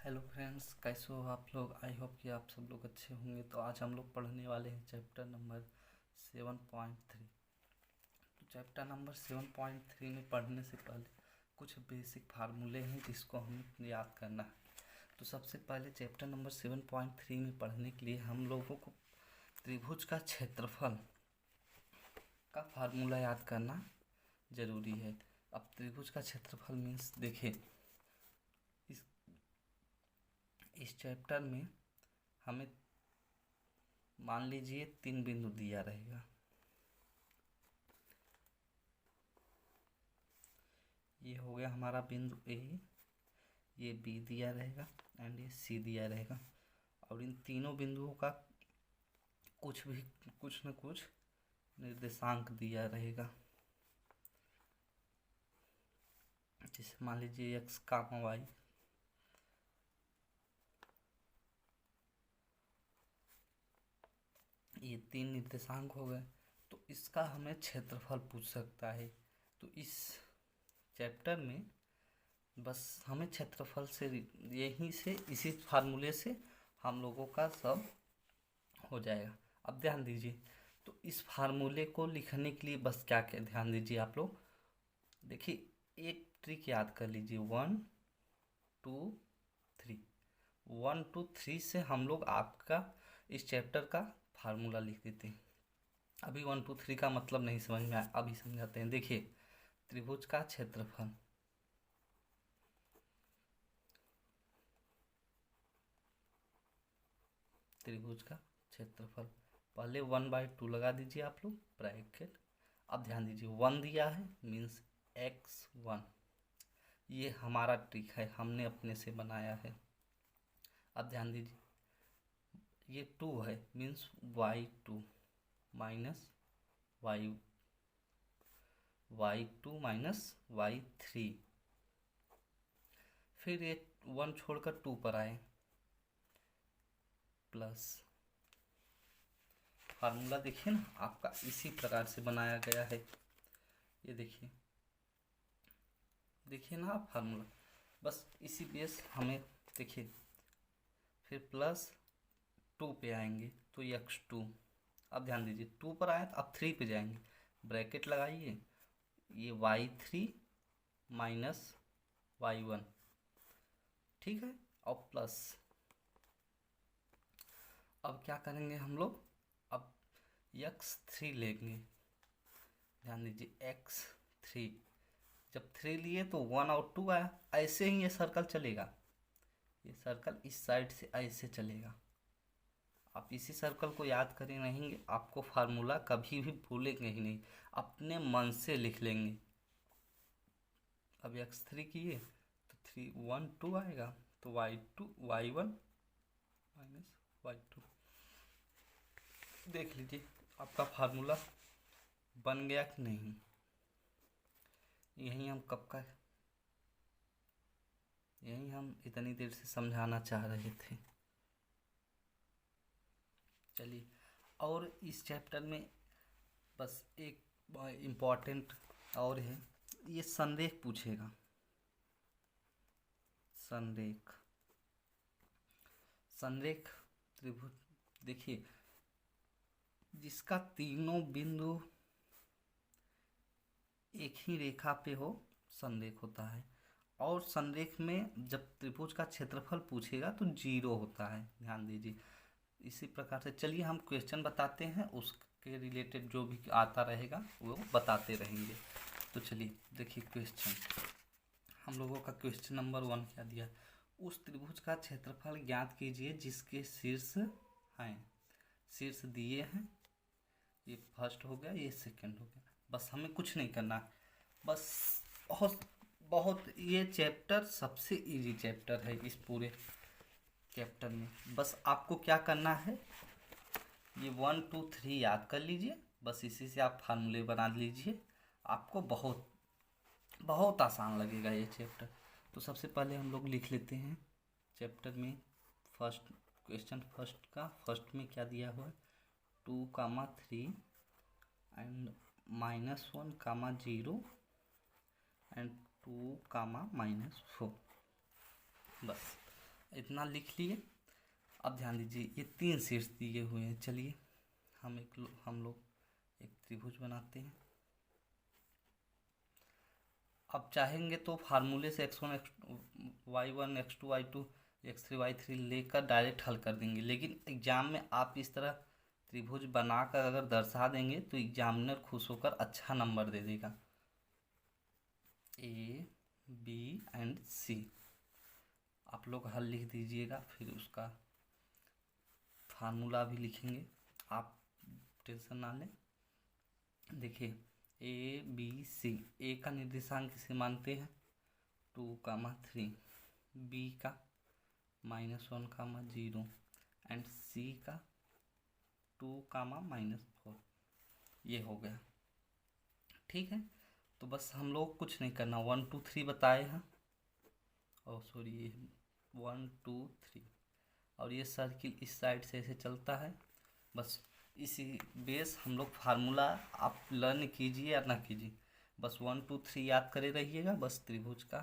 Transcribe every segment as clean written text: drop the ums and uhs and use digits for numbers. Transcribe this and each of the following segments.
Hello friends, कैसे हो आप लोग। आई होप कि आप सब लोग अच्छे होंगे। तो आज हम लोग पढ़ने वाले हैं चैप्टर नंबर 7.3। तो चैप्टर नंबर 7.3 में पढ़ने से पहले कुछ बेसिक फार्मूले हैं जिसको हमें याद करना है। तो सबसे पहले चैप्टर नंबर 7.3 में पढ़ने के लिए हम लोगों को त्रिभुज का क्षेत्रफल का फार्मूला याद करना ज़रूरी है। अब त्रिभुज का क्षेत्रफल मीन्स देखिए, इस चैप्टर में हमें मान लीजिए 3 बिंदु दिया रहेगा। ये हो गया हमारा बिंदु ए, ये बी दिया रहेगा एंड ये सी दिया रहेगा। और इन तीनों बिंदुओं का कुछ न कुछ निर्देशांक दिया रहेगा। जैसे मान लीजिए एक्स कामा वाई, ये 3 निर्देशांक हो गए। तो इसका हमें क्षेत्रफल पूछ सकता है। तो इस चैप्टर में बस हमें क्षेत्रफल से यहीं से इसी फार्मूले से हम लोगों का सब हो जाएगा। अब ध्यान दीजिए, तो इस फार्मूले को लिखने के लिए बस क्या क्या ध्यान दीजिए आप लोग। देखिए, एक ट्रिक याद कर लीजिए, 1 2 3। 1 2 3 से हम लोग आपका इस चैप्टर का फार्मूला लिख देते हैं। अभी 1 2 3 का मतलब नहीं समझ में आया, अभी समझाते हैं। देखिए, त्रिभुज का क्षेत्रफल, त्रिभुज का क्षेत्रफल, पहले 1/2 लगा दीजिए आप लोग ब्रैकेट। अब ध्यान दीजिए, 1 दिया है मीन्स x1। ये हमारा ट्रिक है, हमने अपने से बनाया है। अब ध्यान दीजिए, ये 2 है means y2 minus y2 minus y3। फिर ये 1 छोड़कर 2 पर आए, प्लस फार्मूला देखिए ना, आपका इसी प्रकार से बनाया गया है। ये देखिए, देखिए ना आप फार्मूला, बस इसी बेस हमें देखिए। फिर प्लस 2 पे आएंगे तो x2। अब ध्यान दीजिए, 2 पर आए तो अब 3 पे जाएंगे, ब्रैकेट लगाइए, ये y3 माइनस y1, ठीक है। और प्लस, अब क्या करेंगे हम लोग, अब x3 लेंगे। ध्यान दीजिए, x3 जब 3 लिए तो 1 और 2 आया। ऐसे ही ये सर्कल चलेगा, ये सर्कल इस साइड से ऐसे चलेगा। आप इसी सर्कल को याद करें रहेंगे, आपको फार्मूला कभी भी भूलेंगे ही नहीं, अपने मन से लिख लेंगे। अब x3 किए तो 3 1 2 आएगा, तो y1 माइनस y2। देख लीजिए आपका फार्मूला बन गया कि नहीं। यही हम इतनी देर से समझाना चाह रहे थे। चलिए, और इस चैप्टर में बस एक इम्पॉर्टेंट और है, ये संरेख पूछेगा। संरेख त्रिभुज, देखिए, जिसका तीनों बिंदु एक ही रेखा पे हो, संरेख होता है। और संरेख में जब त्रिभुज का क्षेत्रफल पूछेगा तो 0 होता है, ध्यान दीजिए। इसी प्रकार से चलिए हम क्वेश्चन बताते हैं, उसके रिलेटेड जो भी आता रहेगा वो बताते रहेंगे। तो चलिए देखिए क्वेश्चन, हम लोगों का क्वेश्चन नंबर 1 क्या दिया, उस त्रिभुज का क्षेत्रफल ज्ञात कीजिए जिसके शीर्ष हैं। शीर्ष दिए हैं, ये फर्स्ट हो गया, ये सेकंड हो गया। बस हमें कुछ नहीं करना, बस बहुत बहुत ये चैप्टर सबसे इजी चैप्टर है इस पूरे चैप्टर में। बस आपको क्या करना है, ये 1 2 3 याद कर लीजिए, बस इसी से आप फार्मूले बना लीजिए। आपको बहुत बहुत आसान लगेगा ये चैप्टर। तो सबसे पहले हम लोग लिख लेते हैं चैप्टर में फर्स्ट क्वेश्चन। फर्स्ट में क्या दिया हुआ है, 2, 3 एंड -1, 0 एंड 2, -4। बस इतना लिख लिए। अब ध्यान दीजिए ये 3 शीर्ष दिए हुए हैं। चलिए हम लोग एक त्रिभुज बनाते हैं। अब चाहेंगे तो फार्मूले से x1 y1 x2 y2 x3 y3 लेकर डायरेक्ट हल कर देंगे, लेकिन एग्जाम में आप इस तरह त्रिभुज बनाकर अगर दर्शा देंगे तो एग्जामिनर खुश होकर अच्छा नंबर दे देगा। ए बी एंड सी आप लोग हल लिख दीजिएगा, फिर उसका फार्मूला भी लिखेंगे, आप टेंशन ना लें। देखिए ए बी सी, ए का निर्देशांक किसे मानते हैं 2, 3, बी का -1, 0 एंड सी का 2, -4। ये हो गया। ठीक है, तो बस हम लोग कुछ नहीं करना, 1 2 3 बताए हैं, और सॉरी ये 1 2 3, और ये सर्किल इस साइड से ऐसे चलता है। बस इसी बेस हम लोग फार्मूला आप लर्न कीजिए या ना कीजिए, बस 1 2 3 याद करे रहिएगा। बस त्रिभुज का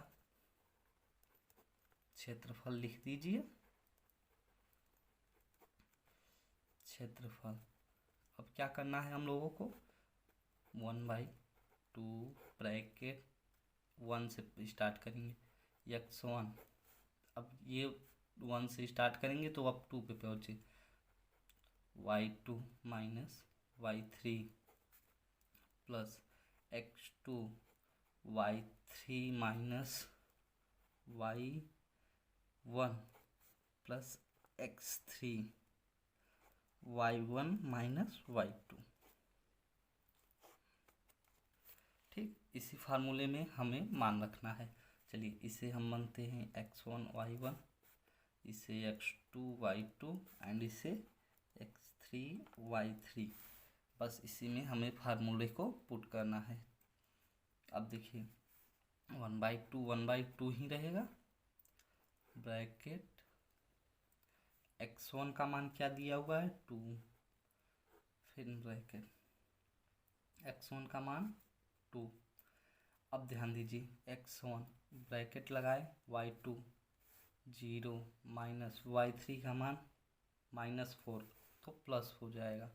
क्षेत्रफल लिख दीजिए। क्षेत्रफल अब क्या करना है हम लोगों को, 1/2 ब्रैकेट 1 से स्टार्ट करेंगे x1। अब ये 1 से स्टार्ट करेंगे तो अब 2 पे पहुँचे, y2 y3 plus x2 y3 y1 plus x3 y1 y2। ठीक, इसी फार्मूले में हमें मान रखना है। चलिए इसे हम मानते हैं x1 y1, इसे x2 y2 एंड इसे x3 y3। बस इसी में हमें फार्मूले को पुट करना है। अब देखिए 1/2 ही रहेगा, ब्रैकेट x1 का मान क्या दिया हुआ है 2, फिर ब्रैकेट x1 का मान 2। अब ध्यान दीजिए x1 ब्रैकेट लगाए, y2 0 y3 का मान -4, तो प्लस हो जाएगा।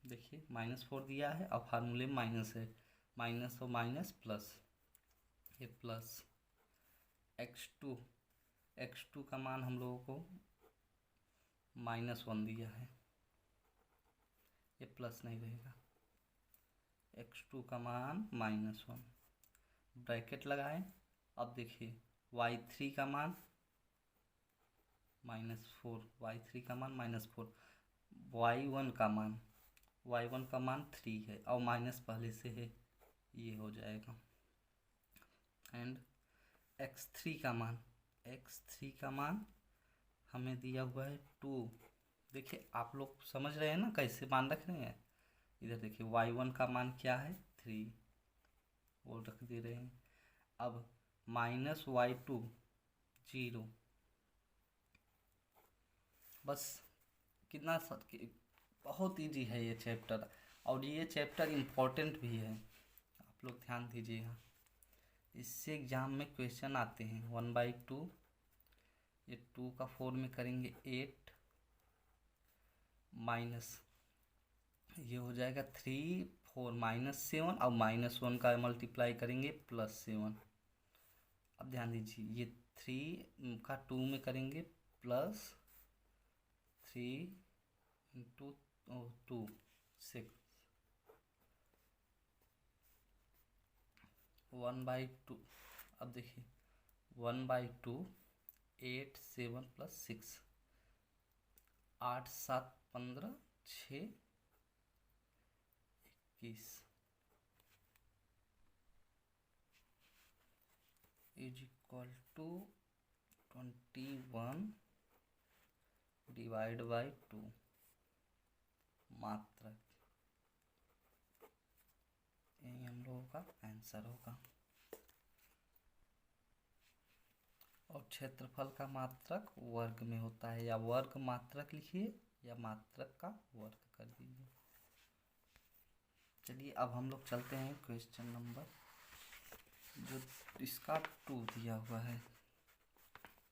देखिए -4 दिया है और फार्मूले माइनस है, माइनस और माइनस प्लस, ये प्लस x2 का मान हम लोगों को -1 दिया है, ये प्लस नहीं रहेगा, x2 का मान -1 ब्रैकेट लगाएं। अब देखिए y3 का मान -4, y3 का मान -4, y1 का मान 3 है और माइनस पहले से है, ये हो जाएगा। एंड x3 का मान हमें दिया हुआ है 2। देखिए आप लोग समझ रहे हैं ना कैसे मान रख रहे हैं। इधर देखिए y1 का मान क्या है 3, वो रख दे रहे हैं। अब -y2 0, बस कितना बहुत इजी है ये चैप्टर, और ये चैप्टर इम्पोर्टेंट भी है, आप लोग ध्यान दीजिएगा। इससे एग्जाम में क्वेश्चन आते हैं 1/2, ये 2 का 4 में करेंगे 8 माइनस, ये हो जाएगा 3 4 -7 और -1 का मल्टीप्लाई करेंगे +7। अब ध्यान दीजिए ये 3 का 2 में करेंगे +3 × 2 6, 1/2। अब देखिए 1/2 8 7 + 6, 8 7 15 6 21 is equal to 21 divide by 2 मात्रक, यही हम लोगों का आंसर होगा। और क्षेत्रफल का मात्रक वर्ग में होता है, या वर्ग मात्रक लिखिए या मात्रक का वर्ग कर दीजिए। चलिए अब हम लोग चलते हैं क्वेश्चन नंबर जो इसका 2 दिया हुआ है।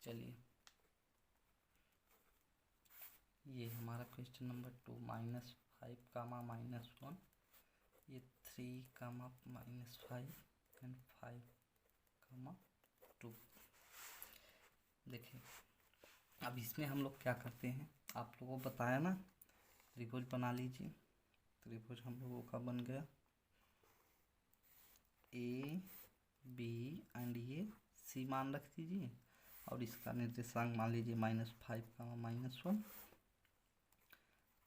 चलिए ये हमारा क्वेश्चन नंबर 2 -5 कामा -1, ये 3 कामा -5 एंड 5 कामा 2। देखिए अब इसमें हम लोग क्या करते हैं, आप लोगों को बताया ना, त्रिभुज बना लीजिए। त्रिभुज हम लोगों का बन गया ए बी एंड ये सी मान रख दीजिए, और इसका निर्देशांक मान लीजिए -5 कामा -1,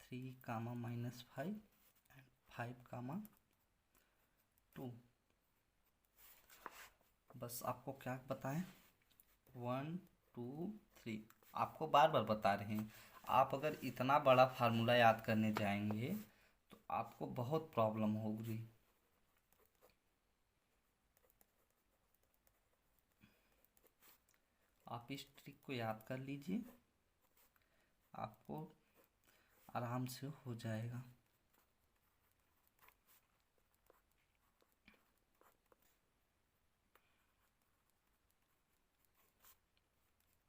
3 कामा -5 एंड 5 कामा 2। बस आपको क्या बताएं, 1 2 3 आपको बार बार बता रहे हैं। आप अगर इतना बड़ा फार्मूला याद करने जाएंगे तो आपको बहुत प्रॉब्लम होगी। आप इस ट्रिक को याद कर लीजिए, आपको आराम से हो जाएगा।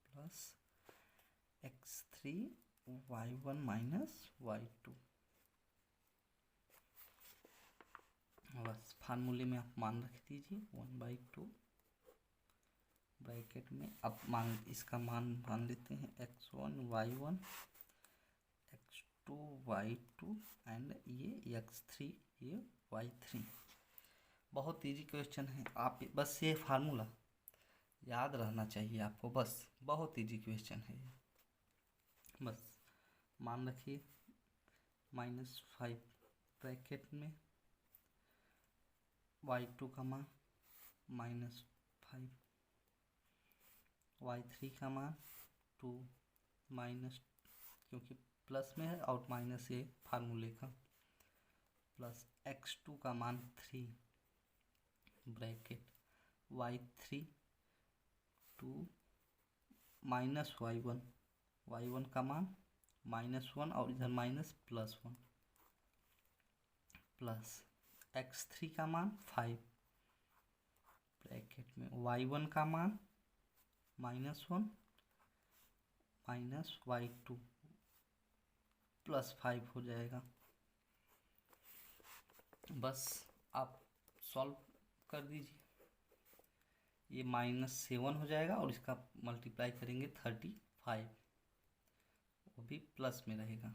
Plus x3 y1 minus y2, बस फार्मूले में आप मान रख दीजिए 1/2 ब्रैकेट में। अब इसका मान लेते हैं x1 y1, x2 y2 and ये x3 ये y3। बहुत इजी क्वेश्चन है, आप बस ये फार्मूला याद रहना चाहिए आपको, बस बहुत इजी क्वेश्चन है ये। बस मान रखिए -5 ब्रैकेट में y2 का मान -5, y3 का मान 2 माइनस, क्योंकि प्लस में है और माइनस ये फार्मूले का, प्लस x2 का मान 3 ब्रैकेट y3 2 माइनस y1 का मान -1 और इधर +1, प्लस x3 का मान 5 ब्रैकेट में y1 का मान -1 माइनस y2 +5 हो जाएगा। बस आप सॉल्व कर दीजिए, ये -7 हो जाएगा और इसका मल्टीप्लाई करेंगे 35, वो भी प्लस में रहेगा।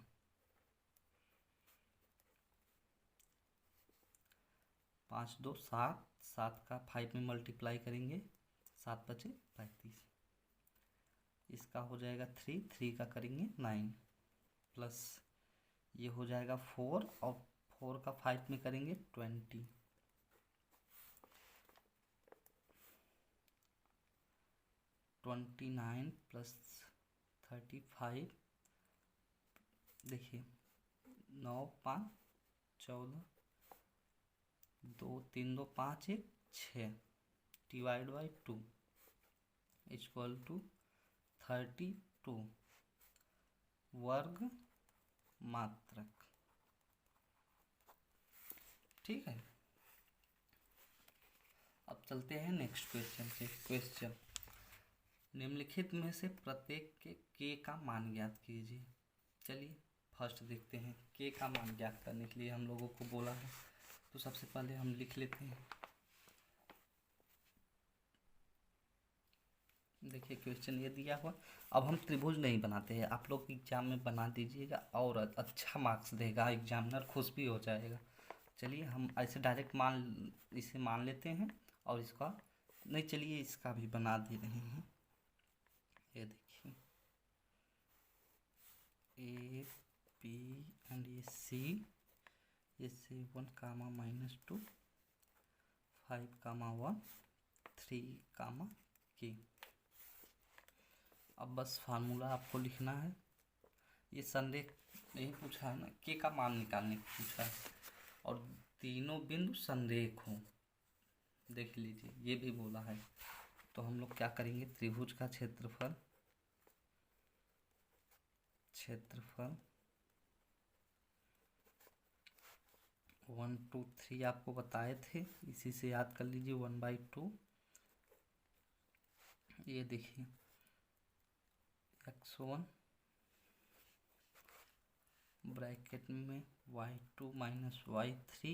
5 2 7, 7 का 5 में मल्टीप्लाई करेंगे 7 बचे 35, इसका हो जाएगा 3 का करेंगे 9, प्लस ये हो जाएगा 4 और 4 का 5 में करेंगे 20, 29 प्लस 35, देखिए 9 5 14, 2 3 2 5 1 6 डिवाइड बाई 2 इक्वल टू 32 वर्ग मात्रक। ठीक है, अब चलते हैं नेक्स्ट क्वेश्चन से। क्वेश्चन निम्नलिखित में से प्रत्येक के का मान ज्ञात कीजिए। चलिए फर्स्ट देखते हैं, के का मान ज्ञात करने के लिए हम लोगों को बोला है, तो सबसे पहले हम लिख लेते हैं। देखिए क्वेश्चन ये दिया हुआ, अब हम त्रिभुज नहीं बनाते हैं, आप लोग एग्जाम में बना दीजिएगा और अच्छा मार्क्स देगा एग्जामिनर, खुश भी हो जाएगा। चलिए हम ऐसे डायरेक्ट इसे मान लेते हैं और इसका नहीं, चलिए इसका भी बना दे रहे हैं। ये देखिए ए बी एंड ये सी, ये 7 कामा -2 5 कामा 1 3 कामा के। अब बस फार्मूला आपको लिखना है, ये संदेह नहीं पूछा है ना, के का मान निकालने को पूछा है, और तीनों बिंदु संरेख हो, देख लीजिए ये भी बोला है। तो हम लोग क्या करेंगे, त्रिभुज का क्षेत्रफल 1 2 3 आपको बताए थे, इसी से याद कर लीजिए 1/2। ये देखिए x1 ब्रैकेट में y2 minus y3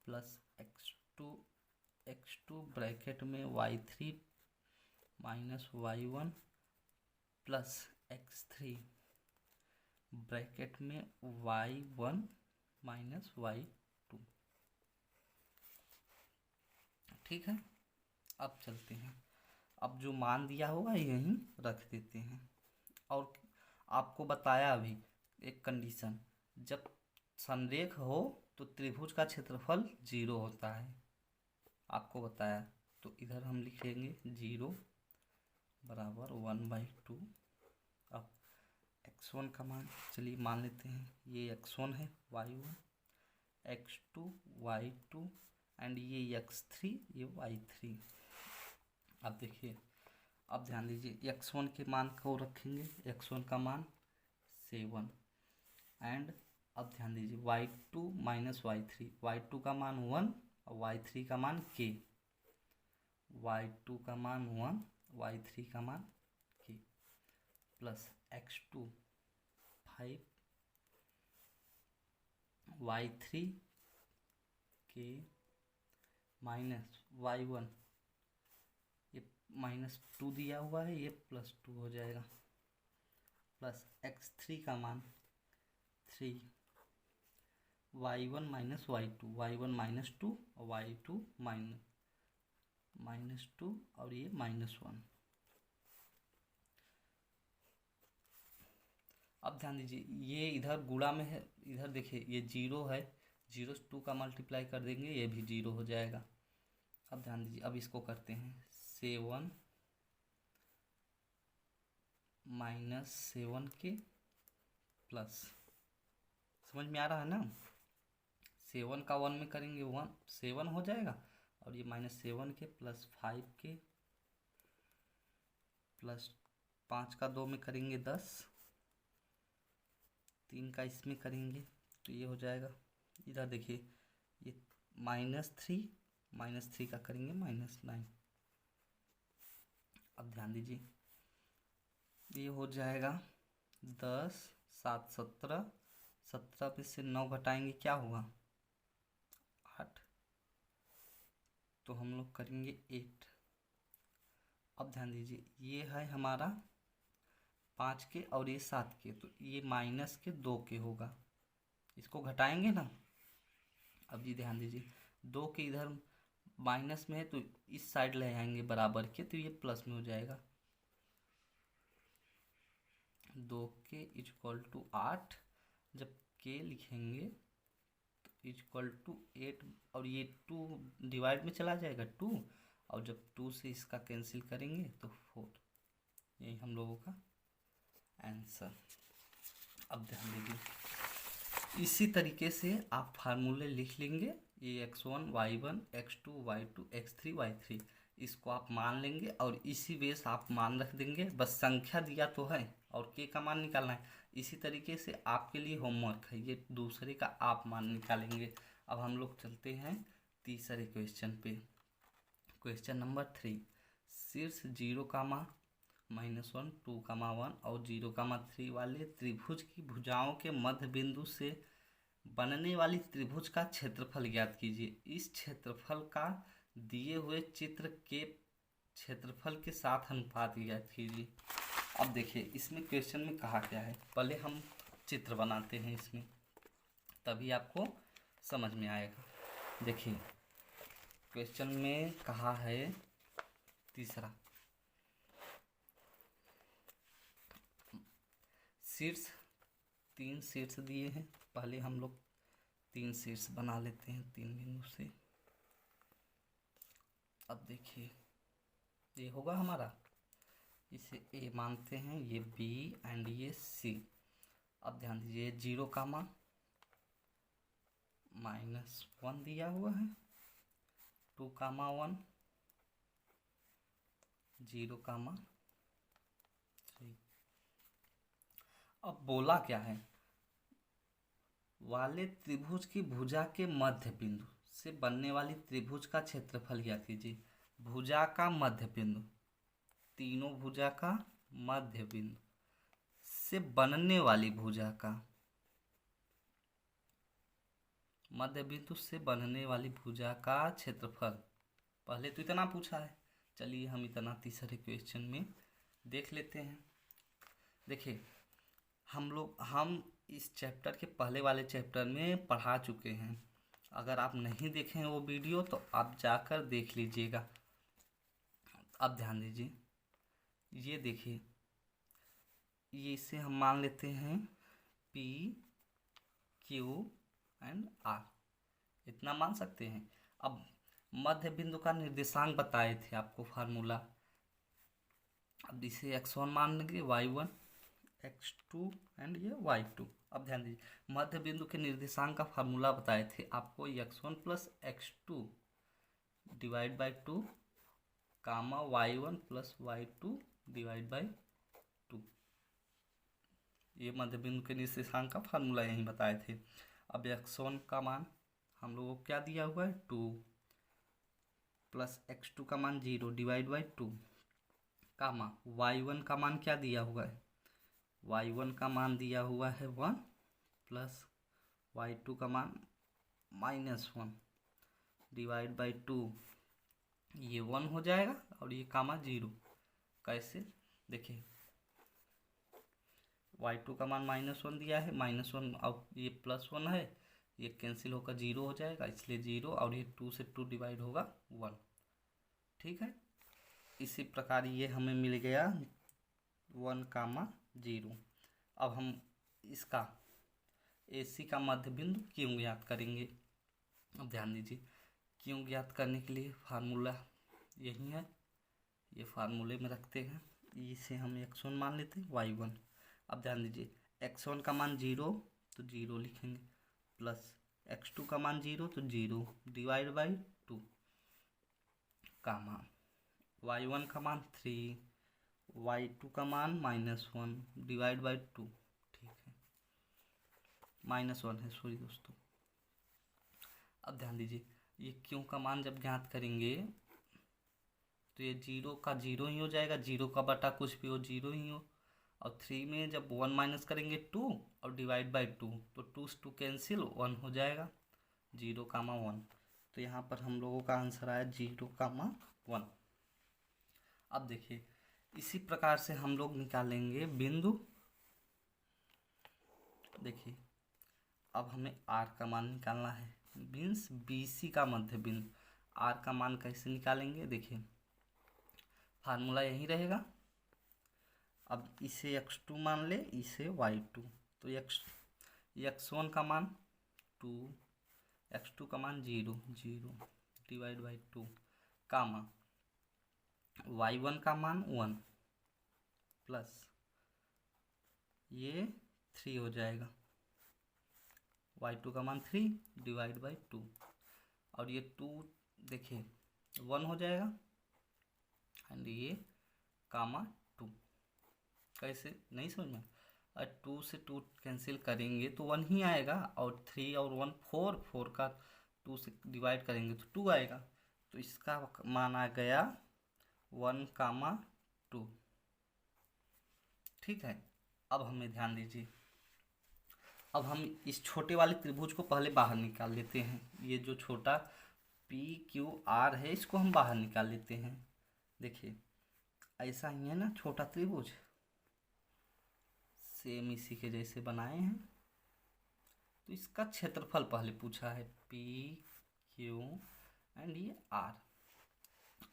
plus x2 bracket में y3 minus y1 plus x3 bracket में y1 माइनस y2। ठीक है, अब चलते हैं। अब जो मान दिया होगा यहीं रख देते हैं। और आपको बताया अभी एक कंडीशन, जब संरेख हो तो त्रिभुज का क्षेत्रफल 0 होता है, आपको बताया। तो इधर हम लिखेंगे 0 बराबर 1/2। अब x1 का मान चलिए मान लेते हैं, ये x1 है, y1, x2 y2 एंड ये x3 ये y3। अब देखिए, अब ध्यान दीजिए x1 के मान को रखेंगे, x1 का मान 7 एंड अब ध्यान दीजिए y2 माइनस y3, y2 का मान 1 और y3 का मान k, y2 का मान 1 y3 का मान k plus x2 5 y3 k minus y1 ये -2 दिया हुआ है, ये +2 हो जाएगा, प्लस x3 का मान 3 y1 माइनस y2, y1 -2 और y2 -2 और ये -1। अब ध्यान दीजिए ये इधर गुणा में है, इधर देखिए ये 0 है, 0 से 2 का मल्टीप्लाई कर देंगे ये भी 0 हो जाएगा। अब ध्यान दीजिए, अब इसको करते हैं 7 माइनस 7 के प्लस, समझ में आ रहा है ना, 7 का 1 में करेंगे 7 हो जाएगा, और ये -7 के प्लस 5 के प्लस 5 का 2 में करेंगे 10, 3 का इसमें करेंगे तो ये हो जाएगा। इधर देखिए ये -3 का करेंगे -9। अब ध्यान दीजिए ये हो जाएगा 10 7 17, 17 पे से 9 घटाएंगे क्या होगा 8, तो हम लोग करेंगे 8। अब ध्यान दीजिए ये है हमारा 5 के और ये 7 के, तो ये -2 के होगा, इसको घटाएंगे ना। अब ये ध्यान दीजिए 2 के इधर माइनस में है तो इस साइड ले आएंगे बराबर के, तो ये प्लस में हो जाएगा। 2 के इक्वल टू 8, जब के लिखेंगे तो इक्वल टू 8, और ये 2 डिवाइड में चला जाएगा 2, और जब 2 से इसका कैंसिल करेंगे तो 4। यही हम लोगों का आंसर। अब ध्यान दीजिए इसी तरीके से आप फार्मूले लिख लेंगे, ये x1 y1 x2 y2 x3 y3, इसको आप मान लेंगे और इसी बेस आप मान रख देंगे। बस संख्या दिया तो है और के का मान निकालना है। इसी तरीके से आपके लिए होमवर्क है, ये दूसरे का आप मान निकालेंगे। अब हम लोग चलते हैं तीसरे क्वेश्चन पे। क्वेश्चन नंबर 3, शीर्ष 0, -1 2, 1 और 0, 3 वाले त्रिभुज की भुजाओं के मध्य बिंदु से बनने वाली त्रिभुज का क्षेत्रफल ज्ञात कीजिए। इस क्षेत्रफल का दिए हुए चित्र के क्षेत्रफल के साथ अनुपात ज्ञात कीजिए। अब देखिए इसमें क्वेश्चन में कहा क्या है, पहले हम चित्र बनाते हैं इसमें, तभी आपको समझ में आएगा। देखिए क्वेश्चन में कहा है तीसरा, शीर्ष 3 शीर्ष दिए हैं, पहले हम लोग 3 शीर्ष बना लेते हैं 3 बिंदु से। अब देखिए ये होगा हमारा, इसे ए मानते हैं, ये बी एंड ये सी। अब ध्यान दीजिए 0, -1 दिया हुआ है, 2, 1 0, 3। अब बोला क्या है, वाले त्रिभुज की भुजा के मध्य बिंदु से बनने वाली त्रिभुज का क्षेत्रफल ज्ञात कीजिए। भुजा का मध्य बिंदु, तीनों भुजा का मध्य बिंदु से बनने वाली भुजा का, मध्य बिंदु से बनने वाली भुजा का क्षेत्रफल। पहले तो इतना पूछा है, चलिए हम इतना तीसरे क्वेश्चन में देख लेते हैं। देखिए हम इस चैप्टर के पहले वाले चैप्टर में पढ़ा चुके हैं। अगर आप नहीं देखे हैं वो वीडियो तो आप जाकर देख लीजिएगा। अब ध्यान दीजिए, ये देखिए, ये इसे हम मान लेते हैं P Q एंड R, इतना मान सकते हैं। अब मध्य बिंदु का निर्देशांक बताए थे आपको फार्मूला, अब इसे x1 मान लेंगे, y1 x2 एंड ये y2। अब ध्यान दीजिए, मध्य बिंदु के निर्देशांक का फार्मूला बताए थे आपको, x1 plus x2 divide by 2 comma y1 plus y2 divide by 2। ये मध्य बिंदु के निर्देशांक का फार्मूला यहीं बताए थे। अब x1 का मान हम लोगों को क्या दिया हुआ है 2 प्लस x2 का मान 0 डिवाइड बाई 2 कामा y1 का मान क्या दिया हुआ है, y1 का मान दिया हुआ है 1 प्लस y2 का मान -1 डिवाइड बाई 2। ये 1 हो जाएगा और ये कामा 0। कैसे, देखिए y2 का मान -1 दिया है, -1 और ये +1 है, ये कैंसिल होकर 0 हो जाएगा, इसलिए 0, और ये 2 से 2 डिवाइड होगा 1। ठीक है, इसी प्रकार ये हमें मिल गया 1 कामा 0। अब हम इसका AC का मध्य बिंदु क्यों ज्ञात करेंगे। अब ध्यान दीजिए, क्यों ज्ञात करने के लिए फार्मूला यही है, ये फार्मूले में रखते हैं। इसे हम x1 मान लेते हैं, y1। अब ध्यान दीजिए, x1 का मान 0 तो 0 लिखेंगे, प्लस x2 का मान 0 तो 0 डिवाइड बाई 2 कामा y1 का मान 3, y2 का मान -1 डिवाइड बाई 2। ठीक है, -1 है, सॉरी दोस्तों। अब ध्यान दीजिए, ये क्यों का मान जब ज्ञात करेंगे तो ये 0 का 0 ही हो जाएगा, 0 का बटा कुछ भी हो 0 ही हो, और 3 में जब 1 माइनस करेंगे 2 और डिवाइड बाई 2 तो 2 से 2 कैंसिल, 1 हो जाएगा, 0 कामा 1। तो यहाँ पर हम लोगों का आंसर आया 0 कामा 1। अब देखिए, इसी प्रकार से हम लोग निकालेंगे बिंदु। देखिए, अब हमें R का मान निकालना है, मीन्स BC का मध्य बिंदु। R का मान कैसे निकालेंगे, देखिए फार्मूला यही रहेगा। अब इसे x2 मान ले, इसे y2, तो x1 का मान 2, x2 का मान 0 डिवाइड बाई 2 कामा y1 का मान 1 प्लस ये 3 हो जाएगा, y2 का मान 3 डिवाइड बाई 2, और ये 2 देखिए 1 हो जाएगा, एंड ये कामा 2। कैसे, नहीं समझ में, और 2 से 2 कैंसिल करेंगे तो 1 ही आएगा, और 3 और 1 4 का 2 से डिवाइड करेंगे तो 2 आएगा, तो इसका मान आ गया 1 कामा 2। ठीक है, अब हमें ध्यान दीजिए, अब हम इस छोटे वाले त्रिभुज को पहले बाहर निकाल लेते हैं। ये जो छोटा PQR है इसको हम बाहर निकाल लेते हैं। देखिए ऐसा ही है ना, छोटा त्रिभुज सेम इसी के जैसे बनाए हैं। तो इसका क्षेत्रफल पहले पूछा है PQ एंड ये R।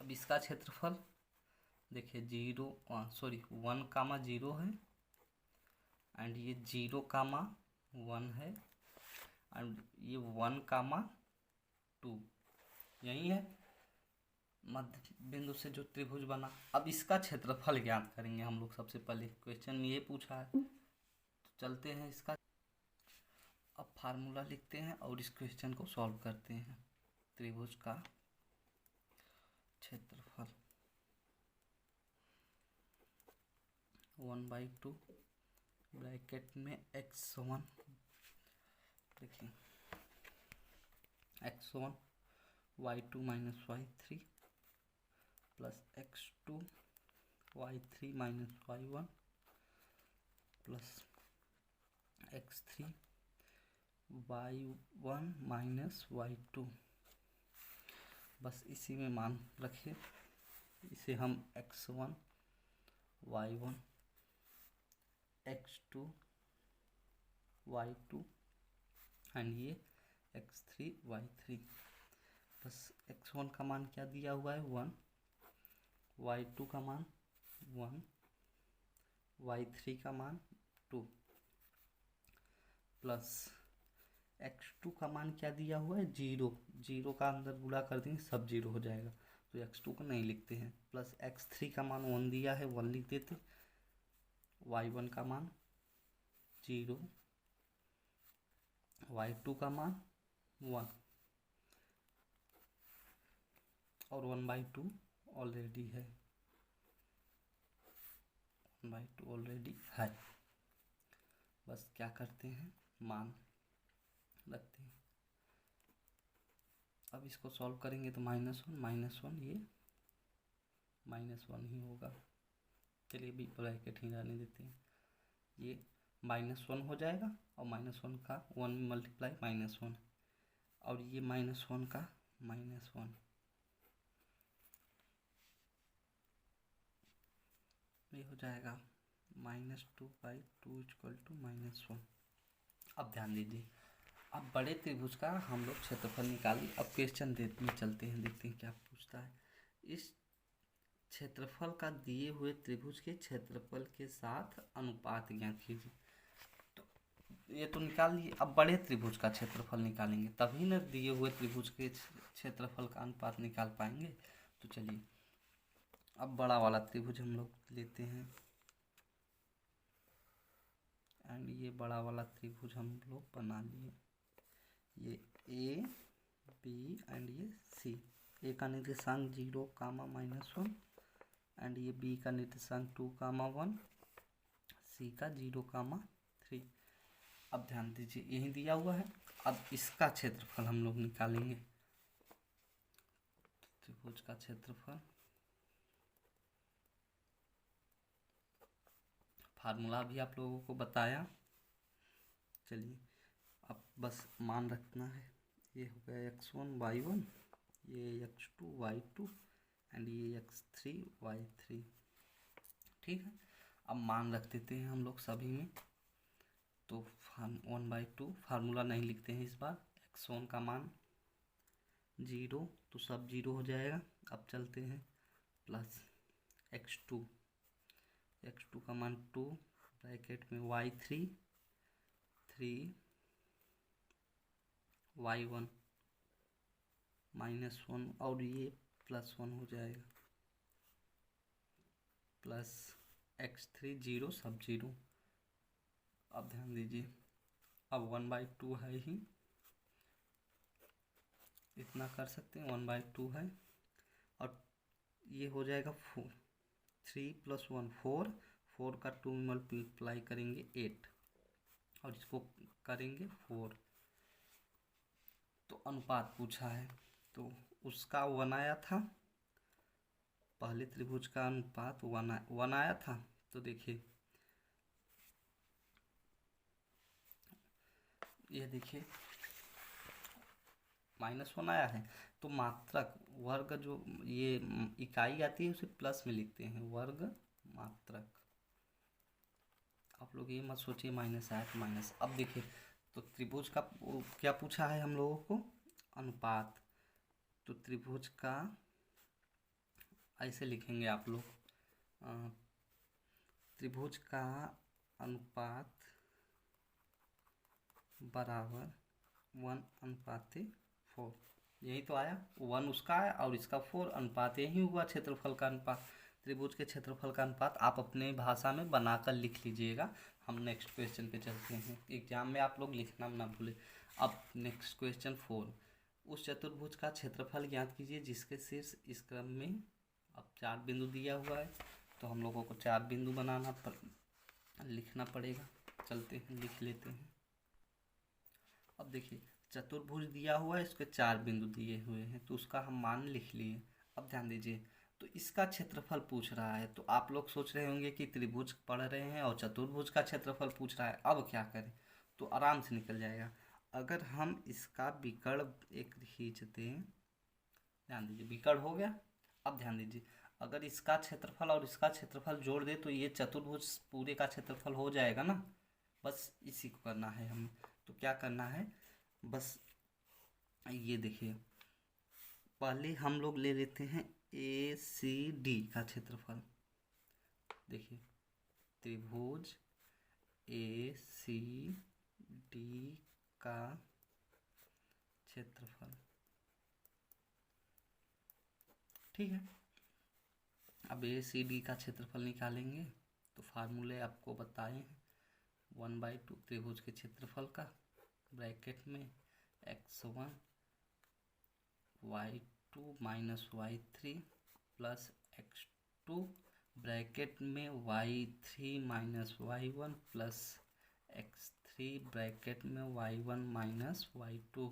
अब इसका क्षेत्रफल देखिए 1 कामा 0 है, एंड ये 0 कामा 1 है, एंड ये 1 कामा 2 यही है मध्य बिंदु से जो त्रिभुज बना। अब इसका क्षेत्रफल ज्ञात करेंगे हम लोग। सबसे पहले क्वेश्चन में ये पूछा है, तो चलते हैं इसका। अब फार्मूला लिखते हैं और इस क्वेश्चन को सॉल्व करते हैं। त्रिभुज का क्षेत्रफल 1/2 ब्रैकेट में x1, देखिए x1 y2 minus y3 plus x2 y3 minus y1 plus x3 y1 minus y2। बस इसी में मान रखें, इसे हम x1 y1 x2 y2 and ये x3 y3। बस x1 का मान क्या दिया हुआ है 1, y2 का मान 1, y3 का मान 2 प्लस x2 का मान क्या दिया हुआ है 0, 0 का अंदर गुणा कर देंगे सब 0 हो जाएगा, तो x2 को नहीं लिखते हैं। प्लस x3 का मान 1 दिया है 1 लिख देते, y1 का मान 0, y2 का मान 1 और 1/2 ऑलरेडी है, 1/2 ऑलरेडी है। बस क्या करते हैं मान रखते हैं। अब इसको सॉल्व करेंगे तो -1 ये -1 ही होगा। चलिए भी ब्रैकेट ही रहने देते हैं, ये -1 हो जाएगा और -1 का 1 मल्टीप्लाई -1 और ये -1 का -1, ये हो जाएगा -2/2 = -1। अब ध्यान दीजिए, अब बड़े त्रिभुज का हम लोग क्षेत्रफल निकालिए। अब क्वेश्चन में चलते हैं, देखते हैं क्या पूछता है। इस क्षेत्रफल का दिए हुए त्रिभुज के क्षेत्रफल के साथ अनुपात ज्ञात कीजिए। तो ये तो निकाल लिए, अब बड़े त्रिभुज का क्षेत्रफल निकालेंगे तभी न दिए हुए त्रिभुज के क्षेत्रफल का अनुपात निकाल पाएंगे। तो चलिए अब बड़ा वाला त्रिभुज हम लोग लेते हैं एंड ये बड़ा वाला त्रिभुज हम लोग बना लिए। ये ए बी एंड ये सी, ए का निर्देशांक 0, -1 एंड ये बी का निर्देशांक 2, 1, सी का 0, 3। अब ध्यान दीजिए यही दिया हुआ है। अब इसका क्षेत्रफल हम लोग निकालेंगे, त्रिभुज का क्षेत्रफल। फार्मूला भी आप लोगों को बताया। चलिए अब बस मान रखना है, ये हो गया x1 y1, ये x2 y2 एंड ये x3 y3। ठीक है, अब मान रख देते हैं हम लोग सभी में। तो 1/2 फार्मूला नहीं लिखते हैं इस बार। x1 का मान 0 तो सब 0 हो जाएगा। अब चलते हैं प्लस x2 का मान 2 ब्रैकेट में y3 3 y1 -1 और ये +1 हो जाएगा प्लस x3 0 सब 0। अब ध्यान दीजिए, अब 1/2 है ही, इतना कर सकते हैं, 1/2 है और ये हो जाएगा 4, 3 + 1 4, 4 का 2 मल्टीप्लाई करेंगे 8 और इसको करेंगे 4। तो अनुपात पूछा है तो उसका 1 आया था, पहले त्रिभुज का अनुपात 1 आया था। तो देखिए ये देखिए -1 आया है, तो मात्रक वर्ग जो ये इकाई आती है उसे प्लस में लिखते हैं, वर्ग मात्रक। आप लोग ये मत सोचिए माइनस आया तो माइनस। अब देखिए तो त्रिभुज का क्या पूछा है हम लोगों को, अनुपात। तो त्रिभुज का ऐसे लिखेंगे आप लोग, त्रिभुज का अनुपात बराबर 1/4। यही तो आया, 1 उसका आया और इसका 4 अनुपात, यही हुआ क्षेत्रफल का अनुपात। त्रिभुज के क्षेत्रफल का अनुपात आप अपने भाषा में बनाकर लिख लीजिएगा। हम नेक्स्ट क्वेश्चन पे चलते हैं, एग्जाम में आप लोग लिखना ना भूलें। अब नेक्स्ट क्वेश्चन 4, उस चतुर्भुज का क्षेत्रफल ज्ञात कीजिए जिसके शीर्ष इस क्रम में, अब 4 बिंदु दिया हुआ है तो हम लोगों को 4 बिंदु लिखना पड़ेगा। चलते हैं लिख लेते हैं। अब देखिए चतुर्भुज दिया हुआ है, इसके 4 बिंदु दिए हुए हैं तो उसका हम मान लिख लिए। अब ध्यान दीजिए तो इसका क्षेत्रफल पूछ रहा है। तो आप लोग सोच रहे होंगे कि त्रिभुज पढ़ रहे हैं और चतुर्भुज का क्षेत्रफल पूछ रहा है, अब क्या करें? तो आराम से निकल जाएगा। अगर हम इसका विकर्ण एक खींच दें, ध्यान दीजिए विकर्ण हो गया। अब ध्यान दीजिए, अगर इसका क्षेत्रफल और इसका क्षेत्रफल जोड़ दे तो ये चतुर्भुज पूरे का क्षेत्रफल हो जाएगा ना। बस इसी को करना है हमें। तो क्या करना है, बस ये देखिए, पहले हम लोग ले लेते हैं ए सी डी का क्षेत्रफल। देखिए त्रिभुज ए सी डी का क्षेत्रफल, ठीक है। अब ए सी डी का क्षेत्रफल निकालेंगे तो फार्मूले आपको बताए हैं। 1/2 त्रिभुज के क्षेत्रफल का, ब्रैकेट में x1 y2 minus y3 plus x2 bracket में y3 minus y1 plus x3 bracket में y1 माइनस y2।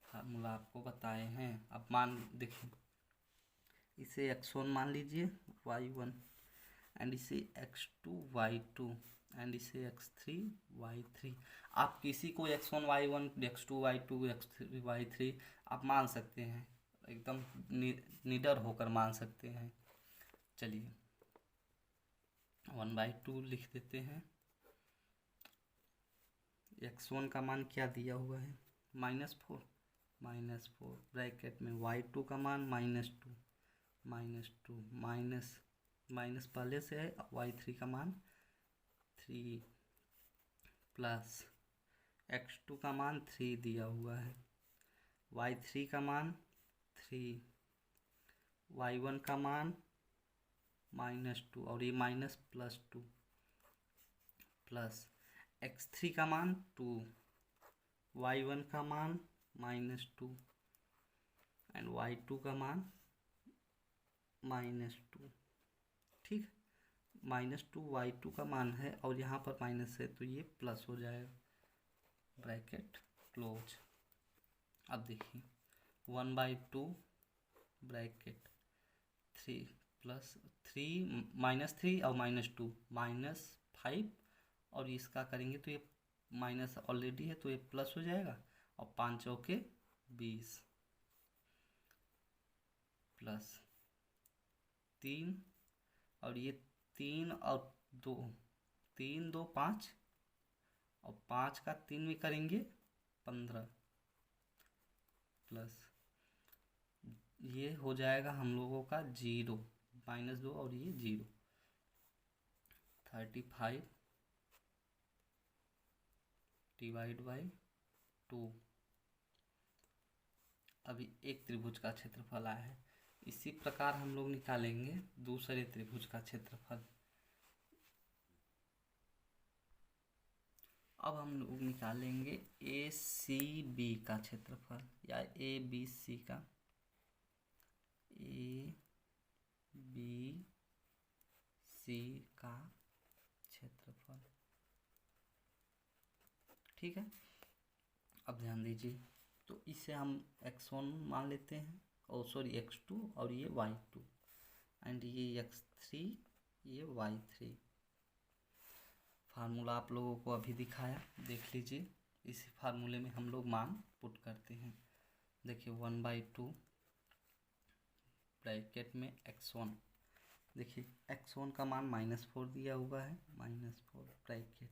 फार्मूला आपको बताए हैं। अब मान देखिए, इसे x1 मान लीजिए y1, एंड इसे x2 y2, एंड इसे x3 y3। आप किसी को x1 y1 x2 y2 x3 y3 आप मान सकते हैं, एकदम निडर होकर मान सकते हैं। चलिए 1/2 लिख देते हैं। x1 का मान क्या दिया हुआ है, -4 ब्रैकेट में y2 का मान -2 माइनस पहले से है, y3 का मान 3 प्लस x2 का मान 3 दिया हुआ है, y3 का मान 3, y1 का मान -2 और ये माइनस +2 प्लस x3 का मान 2, y1 का मान -2 एंड y2 का मान -2, ठीक। -2 y2 का मान है और यहाँ पर माइनस है तो ये प्लस हो जाएगा, ब्रैकेट क्लोज। अब देखिए 1/2 ब्रैकेट 3 प्लस 3 -3 और -2 -5, और इसका करेंगे तो ये माइनस ऑलरेडी है तो ये प्लस हो जाएगा, और 5 चौके 20 प्लस 3, और ये 3 और 2 3 2 5, और 5 का 3 में करेंगे 15 प्लस ये हो जाएगा हम लोगों का 0 -2 और ये 0, 35 डिवाइड बाई 2। अभी एक त्रिभुज का क्षेत्रफल आया है। इसी प्रकार हम लोग निकालेंगे दूसरे त्रिभुज का क्षेत्रफल। अब हम लोग निकालेंगे ए सी बी का क्षेत्रफल, या ए बी सी का, ए बी सी का क्षेत्रफल, ठीक है। अब ध्यान दीजिए, तो इसे हम x1 मान लेते हैं, और सॉरी x2, और ये y2, एंड ये x3 ये y3। फार्मूला आप लोगों को अभी दिखाया, देख लीजिए। इसी फार्मूले में हम लोग मान पुट करते हैं। देखिए 1/2 ब्रैकेट में x1, देखिए x1 का मान -4 दिया हुआ है, -4 ब्रैकेट।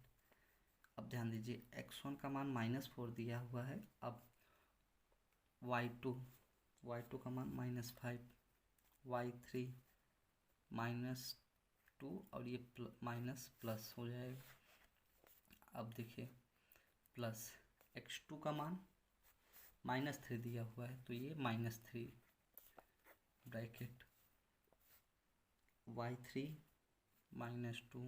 अब ध्यान दीजिए x1 का मान -4 दिया हुआ है। अब y2 का मान -5, y3 -2 और ये माइनस प्लस हो जाएगा। अब देखिए प्लस x2 का मान -3 दिया हुआ है तो ये -3 ब्रैकेट, y3 -2,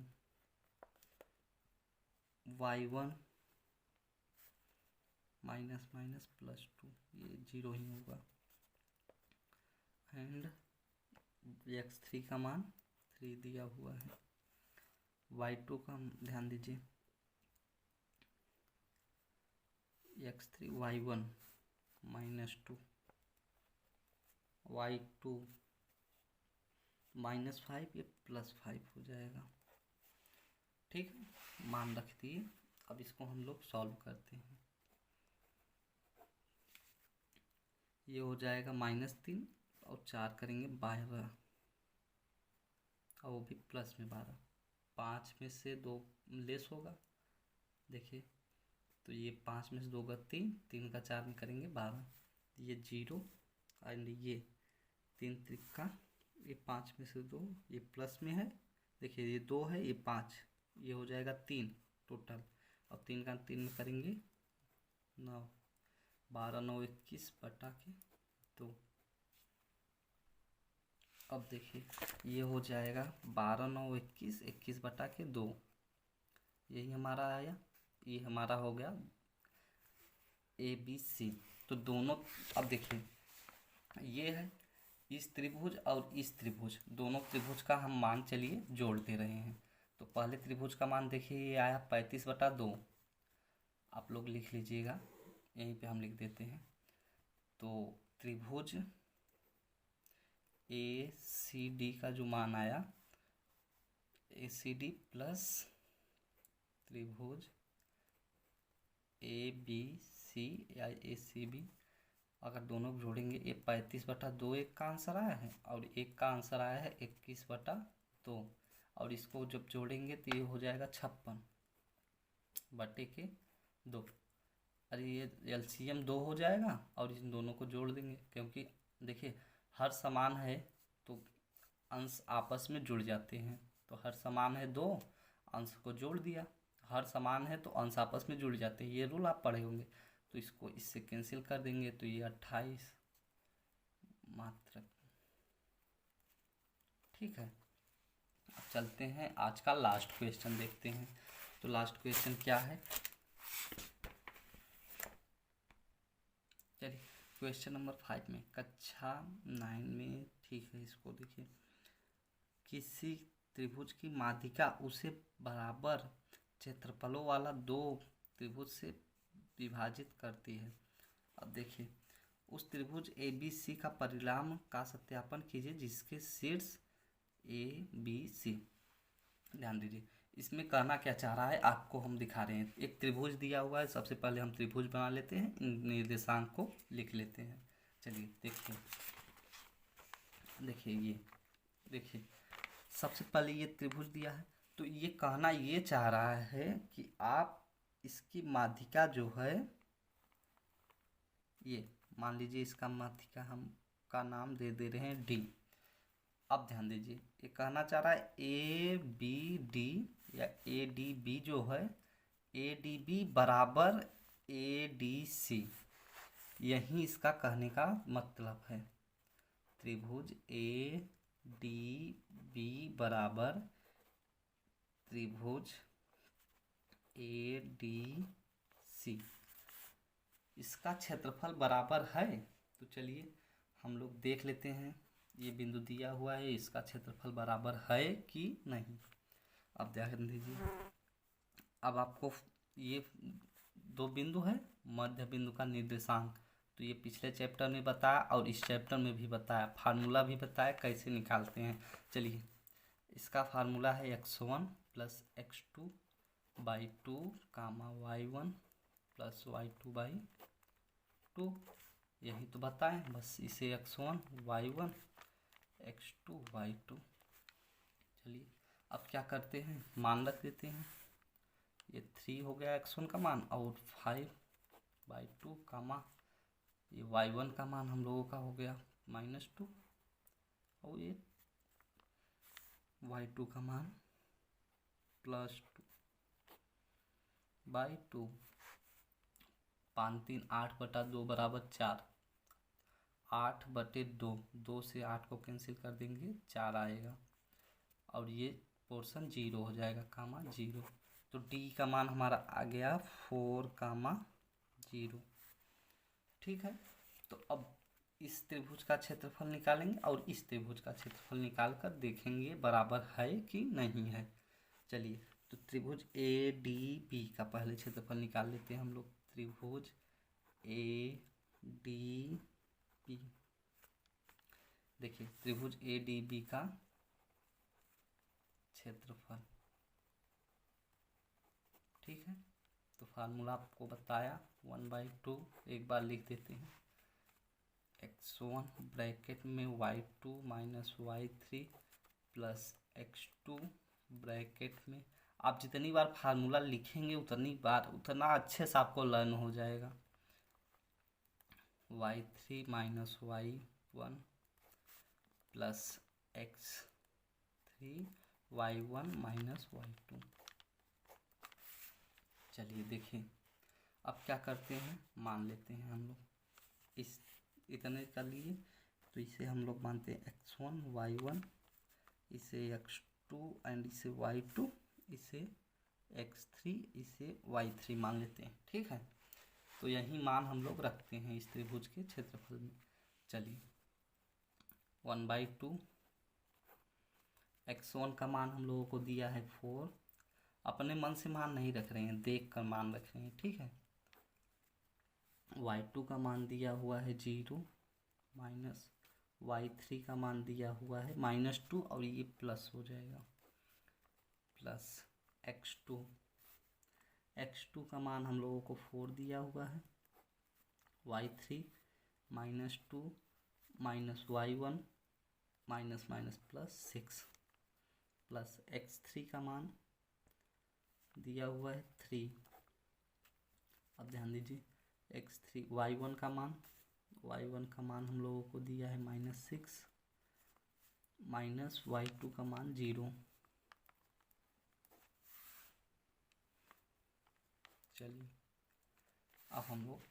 y1 -+2, ये 0 ही होगा, एंड x3 का मान 3 दिया हुआ है, y2 का ध्यान दीजिए x3 y1 -2, y2 -5 ये +5 हो जाएगा। ठीक है, मान रख दिए। अब इसको हम लोग सॉल्व करते हैं। ये हो जाएगा -3 और 4 करेंगे 12 और वो भी प्लस में 12। 5 में से 2 लेस होगा, देखिए तो ये 5 में से 2 का 3, 3 का 4 में करेंगे 12, ये 0 एंड ये 3 त्रिका, ये 5 में से 2 ये प्लस में है, देखिए ये 2 है, ये 5, ये हो जाएगा 3 टोटल। अब 3 का 3 में करेंगे 9, 12 9 21 बटा के 2। अब देखिए ये हो जाएगा 12 9 21, 21 बटा के 2, यही हमारा आया। ये हमारा हो गया ABC। तो दोनों, अब देखिए ये है इस त्रिभुज और इस त्रिभुज, दोनों त्रिभुज का हम मान चलिए जोड़ दे रहे हैं। तो पहले त्रिभुज का मान देखिए ये आया 35/2, आप लोग लिख लीजिएगा, यहीं पे हम लिख देते हैं। तो त्रिभुज ACD का जो मान आया, ACD प्लस त्रिभुज ABC या ACB, अगर दोनों जोड़ेंगे ये 35/2 एक का आंसर आया है और एक का आंसर आया है 21/2, और इसको जब जोड़ेंगे तो ये हो जाएगा 56/2। अरे ये LCM 2 हो जाएगा और इन दोनों को जोड़ देंगे, क्योंकि देखिए हर समान है तो अंश आपस में जुड़ जाते हैं। तो हर समान है 2, अंश को जोड़ दिया, हर समान है तो अंश आपस में जुड़ जाते हैं, ये रूल आप पढ़े होंगे। तो इसको इससे कैंसिल कर देंगे तो ये 28 मात्रक। ठीक है, अब चलते हैं आज का लास्ट क्वेश्चन देखते हैं। तो लास्ट क्वेश्चन क्या है, चलिए क्वेश्चन नंबर 5 में, कक्षा 9 में, ठीक है इसको देखिए। किसी त्रिभुज की माध्यिका उसे बराबर क्षेत्रफलों वाला 2 त्रिभुज से विभाजित करती है। अब देखिए उस त्रिभुज ABC का परिणाम का सत्यापन कीजिए जिसके शीर्ष ABC। ध्यान दीजिए इसमें कहना क्या चाह रहा है आपको हम दिखा रहे हैं। एक त्रिभुज दिया हुआ है, सबसे पहले हम त्रिभुज बना लेते हैं, निर्देशांक को लिख लेते हैं। चलिए देखिए, देखिए ये देखिए सबसे पहले ये त्रिभुज दिया है, तो ये कहना ये चाह रहा है कि आप इसकी माध्यिका जो है, ये मान लीजिए इसका माध्यिका हम का नाम दे दे रहे हैं D। अब ध्यान दीजिए ये कहना चाह रहा है ABD या ADB जो है, ADB बराबर ADC, यही इसका कहने का मतलब है। त्रिभुज ADB बराबर त्रिभुज ADC, इसका क्षेत्रफल बराबर है। तो चलिए हम लोग देख लेते हैं, ये बिंदु दिया हुआ है, इसका क्षेत्रफल बराबर है कि नहीं। अब ध्यान दीजिए, अब आपको ये 2 बिंदु है, मध्य बिंदु का निर्देशांक, तो ये पिछले चैप्टर में बताया और इस चैप्टर में भी बताया, फार्मूला भी बताया कैसे निकालते हैं। चलिए इसका फार्मूला है x1 + x2/2 y1 + y2/2, यही तो बताएं, बस इसे x1 y1 x2 y2। चलिए अब क्या करते हैं, मान रख देते हैं। ये 3 हो गया x1 का मान और 5/2 ये y1 का मान हम लोगों का हो गया -2 और ये y2 का मान +2/2। 5 3 8/2 बराबर 4, 8/2, 2 से 8 को कैंसिल कर देंगे 4 आएगा और ये पोर्शन 0 हो जाएगा, 0। तो D का मान हमारा आ गया 4, 0। ठीक है, तो अब इस त्रिभुज का क्षेत्रफल निकालेंगे और इस त्रिभुज का क्षेत्रफल निकाल कर देखेंगे बराबर है कि नहीं है। चलिए तो त्रिभुज ADB का पहले क्षेत्रफल निकाल लेते हैं हम लोग। त्रिभुज ADB, देखिए त्रिभुज ADB का क्षेत्रफल। ठीक है, तो फार्मूला आपको बताया 1/2, एक बार लिख देते हैं। x1 ब्रैकेट में y2 minus y3 plus x2 bracket में, आप जितनी बार फार्मूला लिखेंगे उतना अच्छे से आपको लर्न हो जाएगा। y3 minus y1 plus x3 y1 minus y2। चलिए देखिए, अब क्या करते हैं, मान लेते हैं हम लोग इस इतने कर लिए, तो इसे हम लोग मानते हैं x1 y1, इसे x2 एंड इसे y2, इसे x3, इसे y3 मान लेते हैं। ठीक है, तो यही मान हम लोग रखते हैं इस त्रिभुज के क्षेत्रफल में। चलिए 1/2, x1 का मान हम लोगों को दिया है 4, अपने मन से मान नहीं रख रहे हैं, देख कर मान रख रहे हैं। ठीक है, y2 का मान दिया हुआ है 0 माइनस y3 का मान दिया हुआ है -2, और ये प्लस हो जाएगा, प्लस x2 का मान हम लोगों को 4 दिया हुआ है, y3 -2 minus y1 minus minus plus 6, plus x3 का मान दिया हुआ है 3। अब ध्यान दीजिए, x3 y1 का मान हम लोगों को दिया है -6 माइनस y2 का मान 0। चलिए, अब हम लोग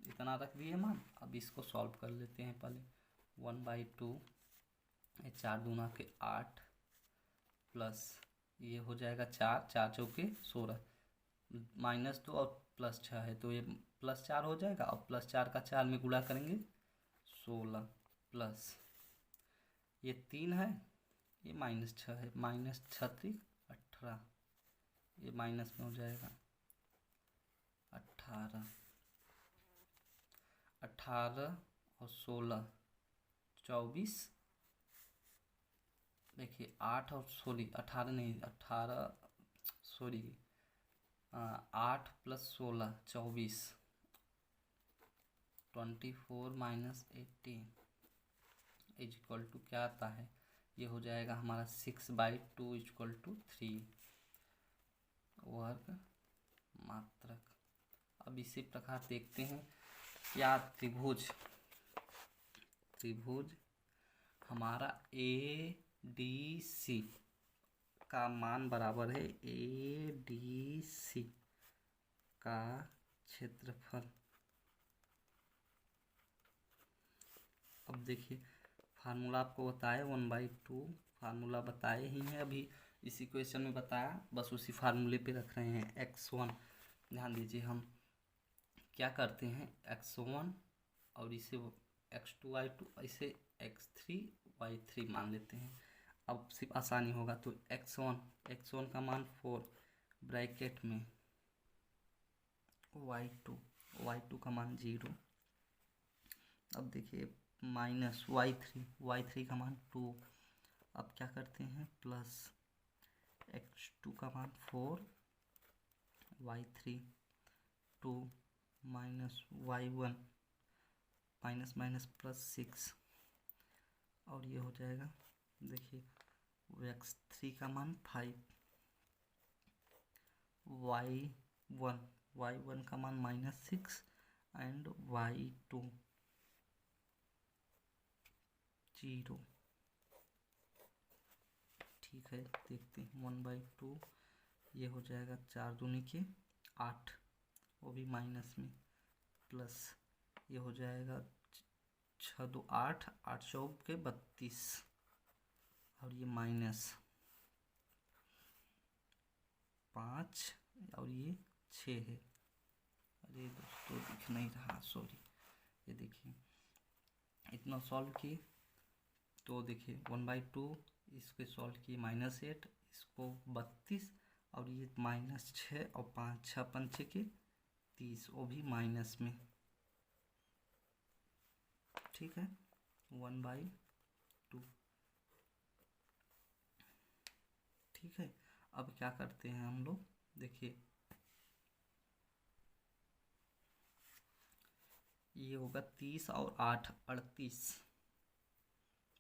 इतना रख दिए मान, अब इसको सॉल्व कर लेते हैं। पहले 1/2, 4 दूना के 8 प्लस ये हो जाएगा 4, 4 चौके 16, -2 और +6 है तो ये +4 हो जाएगा, और +4 का 4 में गुणा करेंगे 16, प्लस ये 3 है, ये -6 है, -6 18, ये माइनस में हो जाएगा 18, 18 और 16 24। देखिए 8 और 18 नहीं, 18 sorry 8 + 16 24, 24 minus 18 is equal to क्या आता है, ये हो जाएगा हमारा 6/2 इज इक्वल टू 3 वर्ग मात्रक। अब इसी प्रकार देखते हैं क्या त्रिभुज हमारा ADC का मान बराबर है ADC का क्षेत्रफल। अब देखिए, फार्मूला आपको बताया 1/2, फार्मूला बताए ही हैं, अभी इसी क्वेश्चन में बताया, बस उसी फार्मूले पे रख रहे हैं। x1 ध्यान दीजिए, हम क्या करते हैं, x1 और इसे x2 y2, इसे x3 y3 मान लेते हैं। अब सिर्फ आसानी होगा तो x1 का मान 4 ब्रैकेट में y2 का मान 0। अब देखिए माइनस y3 का मान 2। अब क्या करते हैं, प्लस x2 का मान 4 y3 2 minus y1 minus minus +6, और ये हो जाएगा, देखिए x3 का मान 5 y1 का मान -6 एंड y2 0। ठीक है, देखते हैं 1/2, ये हो जाएगा 4 दूनी के 8, वो भी माइनस में, प्लस ये हो जाएगा 6 2 8, 8 चौक के 32, और ये माइनस 5 और ये 6 है। अरे दोस्तों दिख नहीं रहा, सॉरी। ये देखिए, इतना सॉल्व किए तो देखिए 1/2, इसको सॉल्व किए -8, इसको 32, और ये -6 और 5 6 पंचे के 30, वो भी माइनस में। ठीक है, 1/2। ठीक है, अब क्या करते हैं हम लोग, देखिए ये होगा 30 और 8 38,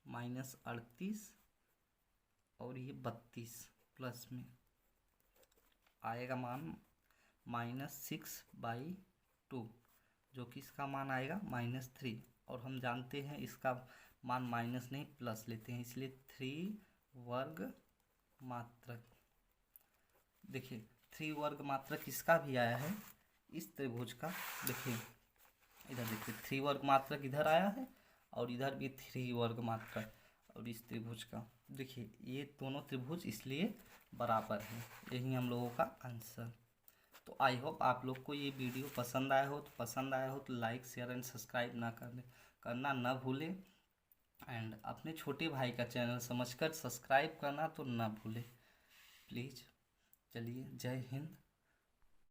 -38 और ये 32, प्लस में आएगा मान -6/2, जो कि इसका मान आएगा -3। और हम जानते हैं इसका मान माइनस नहीं प्लस लेते हैं, इसलिए 3 वर्ग मात्रक। देखिए 3 वर्ग मात्रक इसका भी आया है, इस त्रिभुज का। देखिए इधर देखिए 3 वर्ग मात्रक इधर आया है, और इधर भी 3 वर्ग मात्रक, और इस त्रिभुज का देखिए ये दोनों त्रिभुज इसलिए बराबर हैं। यही हम लोगों का आंसर। तो आई होप आप लोग को ये वीडियो पसंद आया हो, तो लाइक शेयर एंड सब्सक्राइब करना ना भूलें। एंड अपने छोटे भाई का चैनल समझकर सब्सक्राइब करना तो ना भूलें प्लीज़। चलिए, जय हिंद।